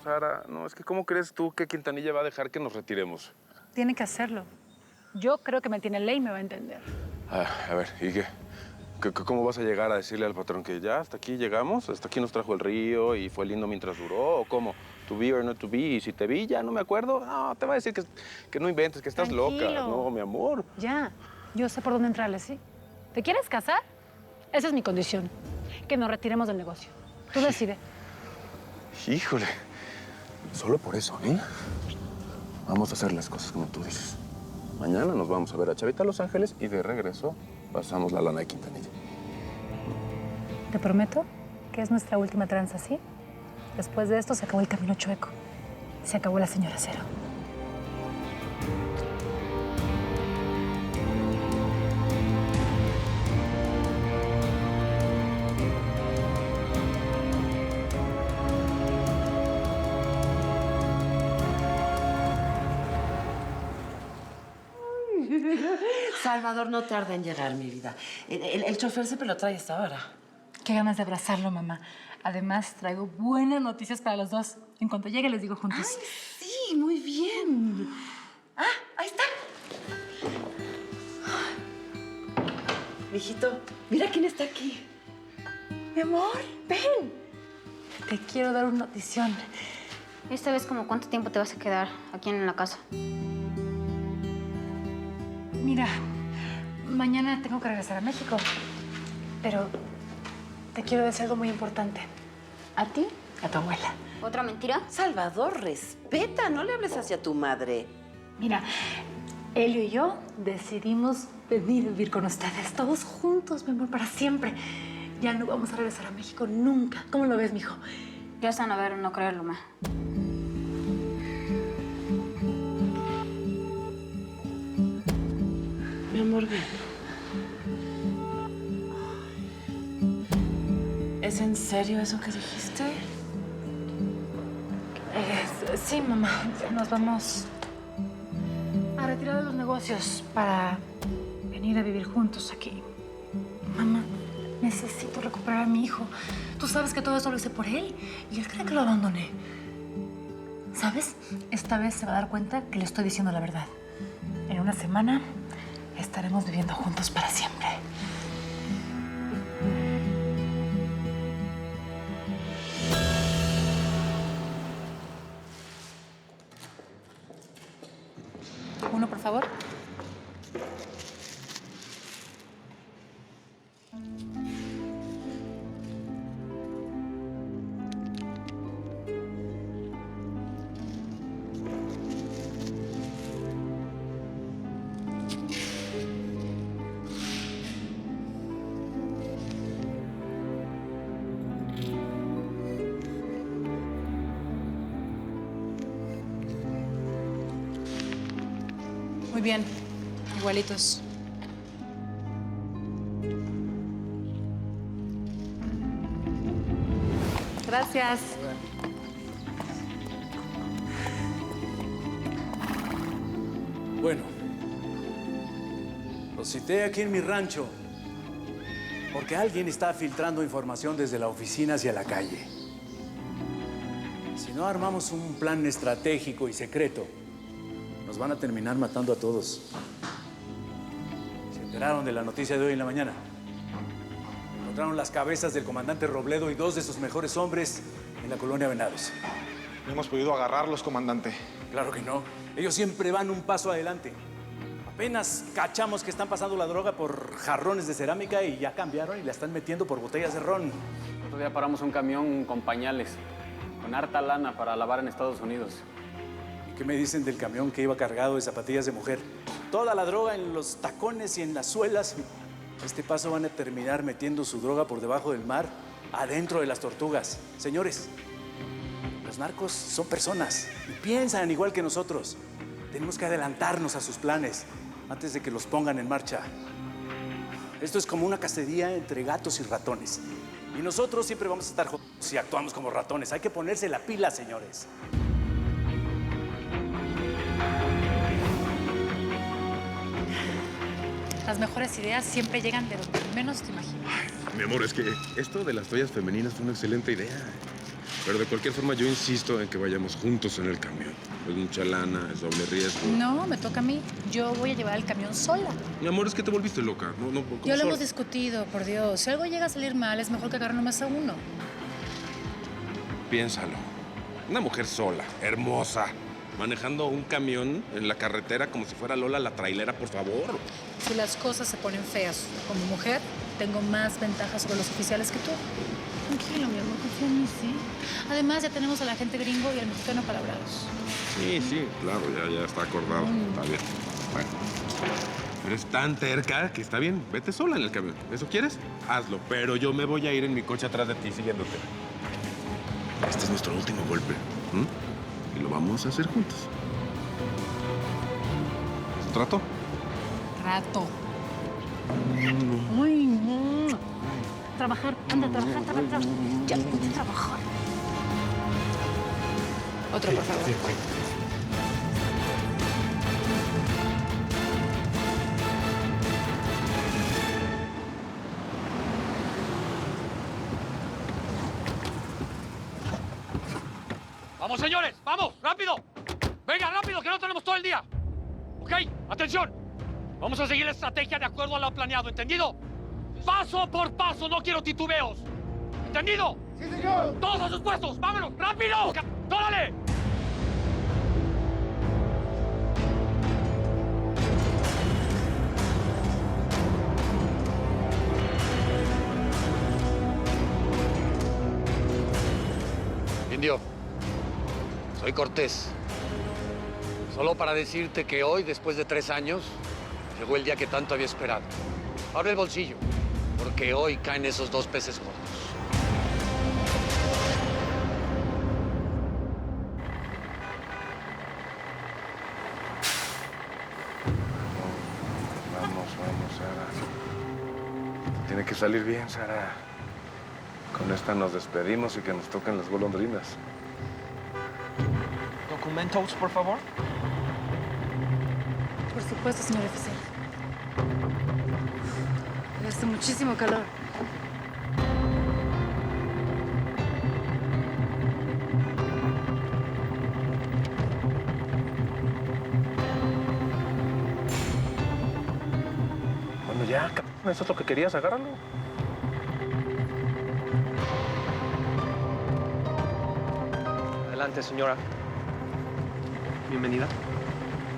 Sara. No, es que ¿cómo crees tú que Quintanilla va a dejar que nos retiremos? Tiene que hacerlo. Yo creo que me tiene ley y me va a entender. A ver, ¿y qué? ¿Cómo vas a llegar a decirle al patrón que ya hasta aquí llegamos? ¿Hasta aquí nos trajo el río y fue lindo mientras duró? ¿O cómo? ¿To be or not to be? Y si te vi, ya no me acuerdo. No, te va a decir que no inventes, que estás Tranquilo. loca. No, mi amor. Ya, yo sé por dónde entrarle, ¿sí? ¿Te quieres casar? Esa es mi condición. Que nos retiremos del negocio. Tú decide. Híjole. Solo por eso, ¿eh? Vamos a hacer las cosas como tú dices. Mañana nos vamos a ver a Chavita a Los Ángeles y de regreso pasamos la lana de Quintanilla. Te prometo que es nuestra última tranza, ¿sí? Después de esto se acabó el camino chueco. Se acabó la señora Cero. Salvador no tarda en llegar, mi vida. El chofer siempre lo trae a esta hora. Qué ganas de abrazarlo, mamá. Además, traigo buenas noticias para los dos. En cuanto llegue, les digo juntos. ¡Ay, sí! Muy bien. ¡Ah, ahí está! Mijito, mira quién está aquí. Mi amor, ven. Te quiero dar una notición. Esta vez, ¿como cuánto tiempo te vas a quedar aquí en la casa? Mira, mañana tengo que regresar a México. Pero te quiero decir algo muy importante. A ti y a tu abuela. ¿Otra mentira? Salvador, respeta. No le hables hacia tu madre. Mira, Elio y yo decidimos venir a vivir con ustedes. Todos juntos, mi amor, para siempre. Ya no vamos a regresar a México nunca. ¿Cómo lo ves, mijo? Ya están a ver, no creerlo, ma. Mi amor, ven. ¿Es en serio eso que dijiste? Sí, mamá. Nos vamos a retirar de los negocios para venir a vivir juntos aquí. Mamá, necesito recuperar a mi hijo. Tú sabes que todo eso lo hice por él y él cree que lo abandoné. ¿Sabes? Esta vez se va a dar cuenta que le estoy diciendo la verdad. En una semana estaremos viviendo juntos para siempre. Uno, por favor. Muy bien, igualitos. Gracias. Bueno, los cité aquí en mi rancho porque alguien está filtrando información desde la oficina hacia la calle. Si no armamos un plan estratégico y secreto, nos van a terminar matando a todos. ¿Se enteraron de la noticia de hoy en la mañana? Encontraron las cabezas del comandante Robledo y 2 de sus mejores hombres en la colonia Venados. No hemos podido agarrarlos, comandante. Claro que no. Ellos siempre van un paso adelante. Apenas cachamos que están pasando la droga por jarrones de cerámica y ya cambiaron y la están metiendo por botellas de ron. Otro día paramos un camión con pañales, con harta lana para lavar en Estados Unidos. ¿Qué me dicen del camión que iba cargado de zapatillas de mujer? Toda la droga en los tacones y en las suelas. A este paso van a terminar metiendo su droga por debajo del mar, adentro de las tortugas. Señores, los narcos son personas y piensan igual que nosotros. Tenemos que adelantarnos a sus planes antes de que los pongan en marcha. Esto es como una cacería entre gatos y ratones. Y nosotros siempre vamos a estar jodidos si actuamos como ratones. Hay que ponerse la pila, señores. Las mejores ideas siempre llegan de donde menos te imaginas. Mi amor, es que esto de las toallas femeninas fue una excelente idea. Pero de cualquier forma yo insisto en que vayamos juntos en el camión. Es mucha lana, es doble riesgo. No, me toca a mí. Yo voy a llevar el camión sola. Mi amor, es que te volviste loca. No, ¿cómo Ya lo sola? hemos discutido, por Dios. Si algo llega a salir mal, es mejor que agarre nomás a uno. Piénsalo. Una mujer sola, hermosa, manejando un camión en la carretera como si fuera Lola la trailera, por favor. Si las cosas se ponen feas como mujer, tengo más ventajas sobre los oficiales que tú. Tranquilo, mi amor, confía en mí, ¿sí? Además, ya tenemos al agente gringo y al mexicano palabrados. Sí, claro, ya está acordado. Está bien. Bueno. Pero es tan terca que está bien. Vete sola en el camión. ¿Eso quieres? Hazlo. Pero yo me voy a ir en mi coche atrás de ti siguiéndote. Este es nuestro último golpe. Y lo vamos a hacer juntos. ¿Es trato? Rato. Uy, trabajar, anda, trabajar. Ya, ponte a trabajar. Otro, por favor. ¡Vamos, señores! ¡Vamos! ¡Rápido! ¡Venga, rápido, que no tenemos todo el día! ¿Ok? ¡Atención! Vamos a seguir la estrategia de acuerdo a lo planeado, ¿entendido? Paso por paso, no quiero titubeos. ¿Entendido? ¡Sí, señor! ¡Todos a sus puestos! ¡Vámonos! ¡Rápido! ¡Tódale! Indio, soy Cortés. Solo para decirte que hoy, después de 3 años, llegó el día que tanto había esperado. Abre el bolsillo, porque hoy caen esos 2 peces gordos. Vamos, Sara. Tiene que salir bien, Sara. Con esta nos despedimos y que nos toquen las golondrinas. ¿Documentos, por favor? Por supuesto, señor oficial. Hace muchísimo calor. Bueno, ya, eso es lo que querías, agárralo. Adelante, señora. Bienvenida.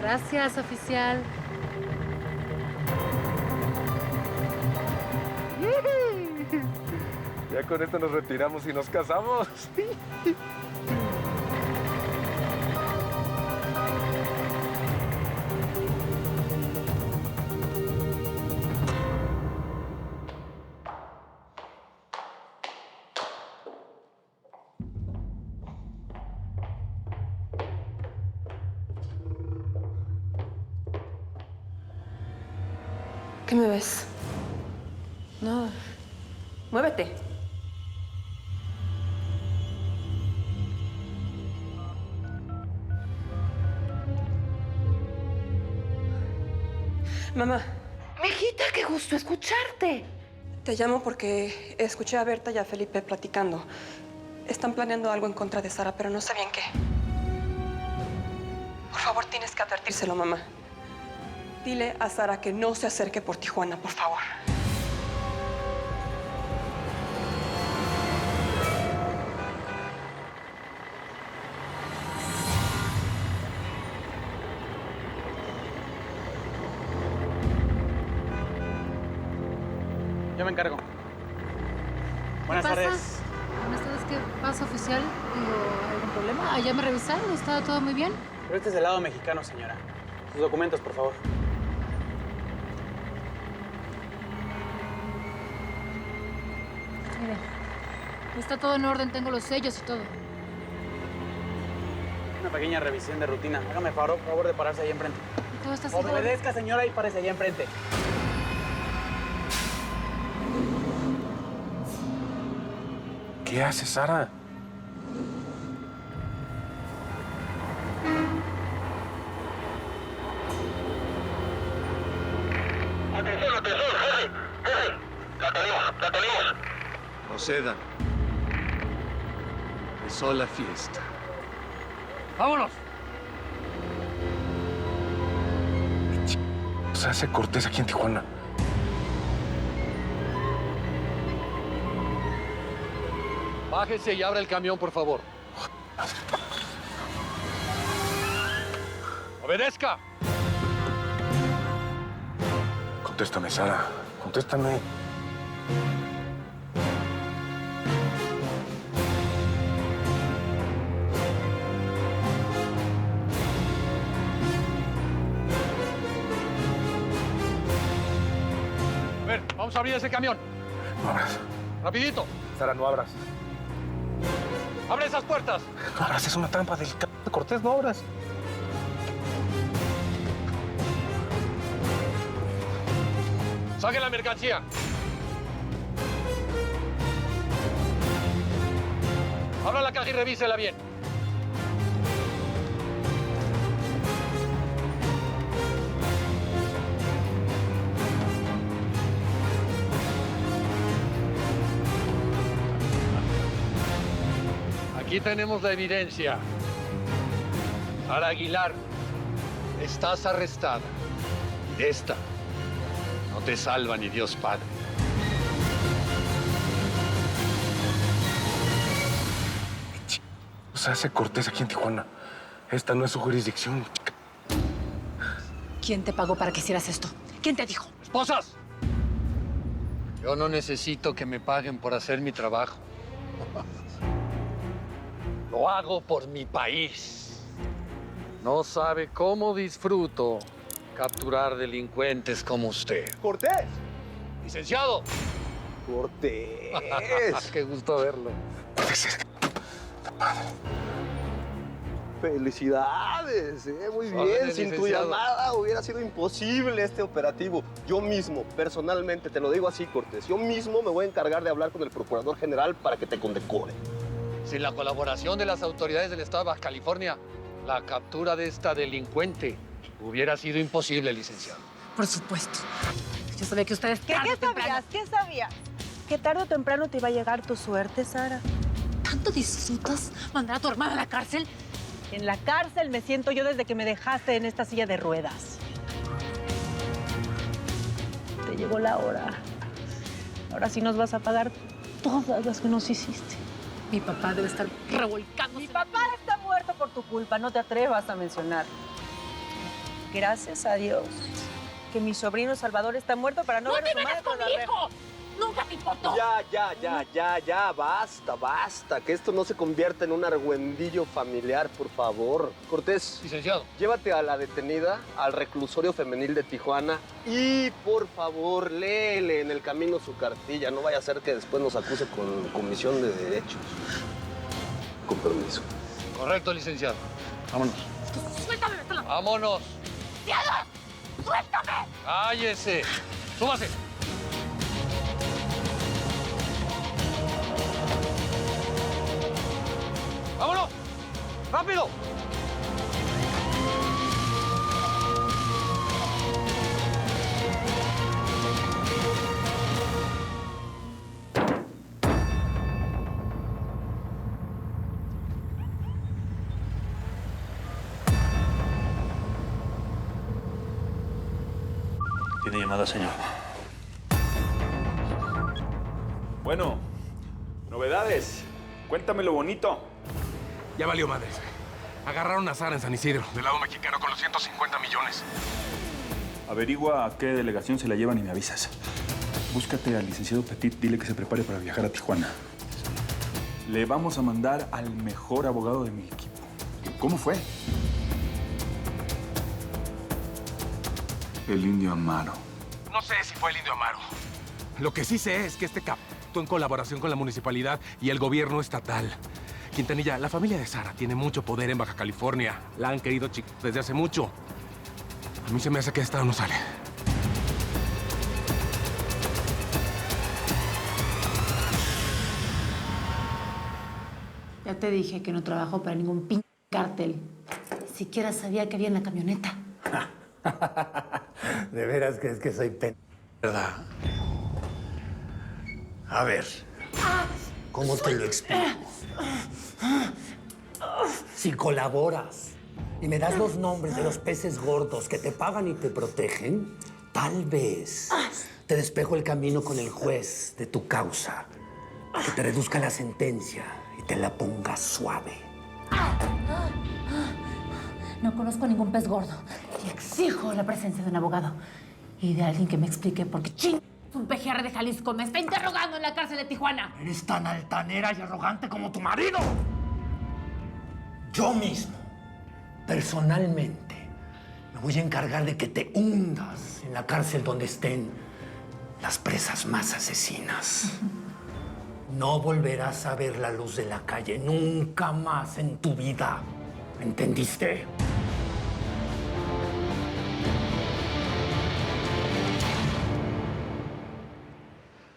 Gracias, oficial. Ya con esto nos retiramos y nos casamos. ¿Qué me ves? No. Muévete. Mamá. Mijita, qué gusto escucharte. Te llamo porque escuché a Berta y a Felipe platicando. Están planeando algo en contra de Sara, pero no sé bien qué. Por favor, tienes que advertírselo, mamá. Dile a Sara que no se acerque por Tijuana, por favor. Yo me encargo. Buenas ¿Qué pasa? tardes. Buenas tardes, ¿qué pasa, oficial? ¿Algún problema? ¿Ya me revisaron? ¿Está todo muy bien? Pero este es del lado mexicano, señora. Sus documentos, por favor. Mire, está todo en orden, tengo los sellos y todo. Una pequeña revisión de rutina. Hágame favor de pararse ahí enfrente. Todo está seguro. Obedezca, señora, y párese allá enfrente. ¿Qué haces, Sara? Atención, jefe. La tenemos. Procedan. Empezó la fiesta. ¡Vámonos! O sea, hace Cortés aquí en Tijuana. Bájese y abra el camión, por favor. ¡Obedezca! Contéstame, Sara. Contéstame. A ver, vamos a abrir ese camión. No abras. Rapidito. Sara, no abras. ¡Abre esas puertas! No abras, es una trampa del de Cortés, no abras. ¡Saque la mercancía! Abra la caja y revísela bien. Aquí tenemos la evidencia. Sara Aguilar, estás arrestada. Y de esta no te salva ni Dios Padre. O sea, hace Cortés aquí en Tijuana. Esta no es su jurisdicción. ¿Quién te pagó para que hicieras esto? ¿Quién te dijo? ¡Esposas! Yo no necesito que me paguen por hacer mi trabajo. Lo hago por mi país. No sabe cómo disfruto capturar delincuentes como usted. ¡Cortés! Licenciado. ¡Cortés! Qué gusto verlo. Puede ser. ¡Felicidades! Muy bien. Órdenes, Sin tu licenciado. llamada hubiera sido imposible este operativo. Yo mismo, personalmente, te lo digo así, Cortés, yo mismo me voy a encargar de hablar con el Procurador General para que te condecore. Sin la colaboración de las autoridades del estado de Baja California, la captura de esta delincuente hubiera sido imposible, licenciado. Por supuesto. Yo sabía que ustedes... ¿Qué sabías? ¿Qué sabías? Que tarde o temprano te iba a llegar tu suerte, Sara. ¿Tanto disfrutas mandar a tu hermana a la cárcel? En la cárcel me siento yo desde que me dejaste en esta silla de ruedas. Te llegó la hora. Ahora sí nos vas a pagar todas las que nos hiciste. Mi papá debe estar revolcándose. Mi papá está muerto por tu culpa, no te atrevas a mencionar. Gracias a Dios que mi sobrino Salvador está muerto para no ver a su madre con la reja. ¡Nunca te importó! Ya, basta. Que esto no se convierta en un argüendillo familiar, por favor. Cortés, Licenciado. llévate a la detenida al reclusorio femenil de Tijuana y, por favor, léele en el camino su cartilla. No vaya a ser que después nos acuse con comisión de derechos. Con permiso. Correcto, licenciado. Vámonos. ¡Suéltame! ¡Vámonos! ¡Diana! ¡Suéltame! ¡Cállese! ¡Súbase! ¡Vámonos! ¡Rápido! Tiene llamada, señor. Bueno, novedades. Cuéntame lo bonito. Ya valió madres. Agarraron a Sara en San Isidro, del lado mexicano, con los 150 millones. Averigua a qué delegación se la llevan y me avisas. Búscate al licenciado Petit, dile que se prepare para viajar a Tijuana. Le vamos a mandar al mejor abogado de mi equipo. ¿Cómo fue? El Indio Amaro. No sé si fue el Indio Amaro. Lo que sí sé es que este actuó en colaboración con la municipalidad y el gobierno estatal. Quintanilla, la familia de Sara tiene mucho poder en Baja California. La han querido desde hace mucho. A mí se me hace que esta no sale. Ya te dije que no trabajo para ningún cártel. Ni siquiera sabía que había en la camioneta. ¿De veras crees que soy ¿verdad? A ver, ¿Cómo te lo explico? Si colaboras y me das los nombres de los peces gordos que te pagan y te protegen, tal vez te despejo el camino con el juez de tu causa, que te reduzca la sentencia y te la ponga suave. No conozco ningún pez gordo y exijo la presencia de un abogado y de alguien que me explique por qué un PGR de Jalisco me está interrogando en la cárcel de Tijuana. Eres tan altanera y arrogante como tu marido. Yo mismo, personalmente, me voy a encargar de que te hundas en la cárcel donde estén las presas más asesinas. No volverás a ver la luz de la calle nunca más en tu vida. ¿Me entendiste?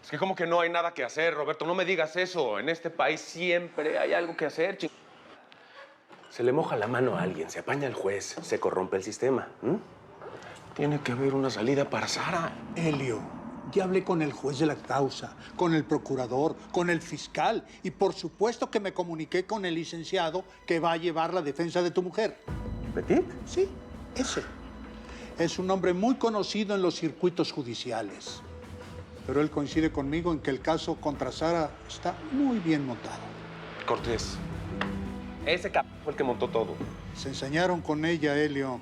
Es que como que no hay nada que hacer, Roberto. No me digas eso. En este país siempre hay algo que hacer. Se le moja la mano a alguien, se apaña el juez, se corrompe el sistema. Tiene que haber una salida para Sara. Helio, ya hablé con el juez de la causa, con el procurador, con el fiscal y por supuesto que me comuniqué con el licenciado que va a llevar la defensa de tu mujer. ¿Petit? Sí, ese. Es un hombre muy conocido en los circuitos judiciales. Pero él coincide conmigo en que el caso contra Sara está muy bien montado. Cortés, ese fue el que montó todo. Se ensañaron con ella, Helio.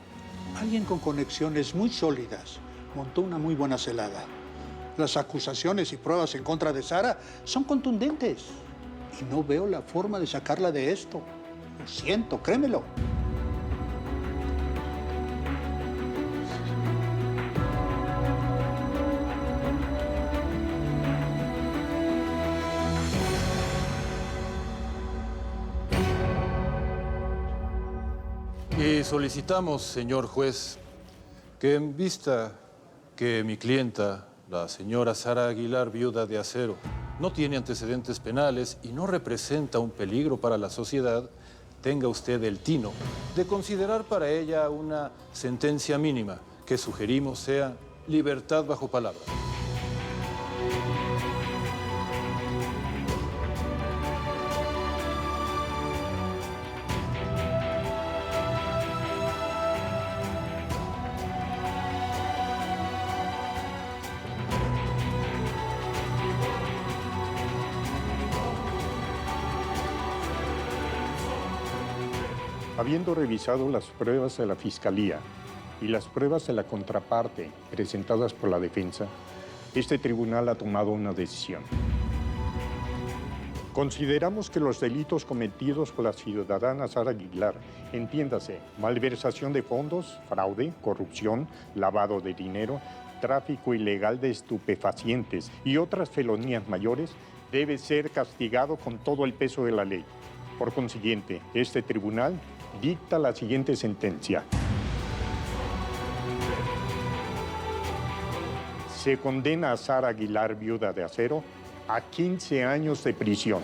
Alguien con conexiones muy sólidas montó una muy buena celada. Las acusaciones y pruebas en contra de Sara son contundentes. Y no veo la forma de sacarla de esto. Lo siento, créemelo. Y solicitamos, señor juez, que en vista que mi clienta, la señora Sara Aguilar, viuda de Acero, no tiene antecedentes penales y no representa un peligro para la sociedad, tenga usted el tino de considerar para ella una sentencia mínima que sugerimos sea libertad bajo palabra. Habiendo revisado las pruebas de la Fiscalía y las pruebas de la contraparte presentadas por la defensa, este tribunal ha tomado una decisión. Consideramos que los delitos cometidos por la ciudadana Sara Aguilar, entiéndase, malversación de fondos, fraude, corrupción, lavado de dinero, tráfico ilegal de estupefacientes y otras felonías mayores, debe ser castigado con todo el peso de la ley. Por consiguiente, este tribunal dicta la siguiente sentencia. Se condena a Sara Aguilar, viuda de Acero, a 15 años de prisión.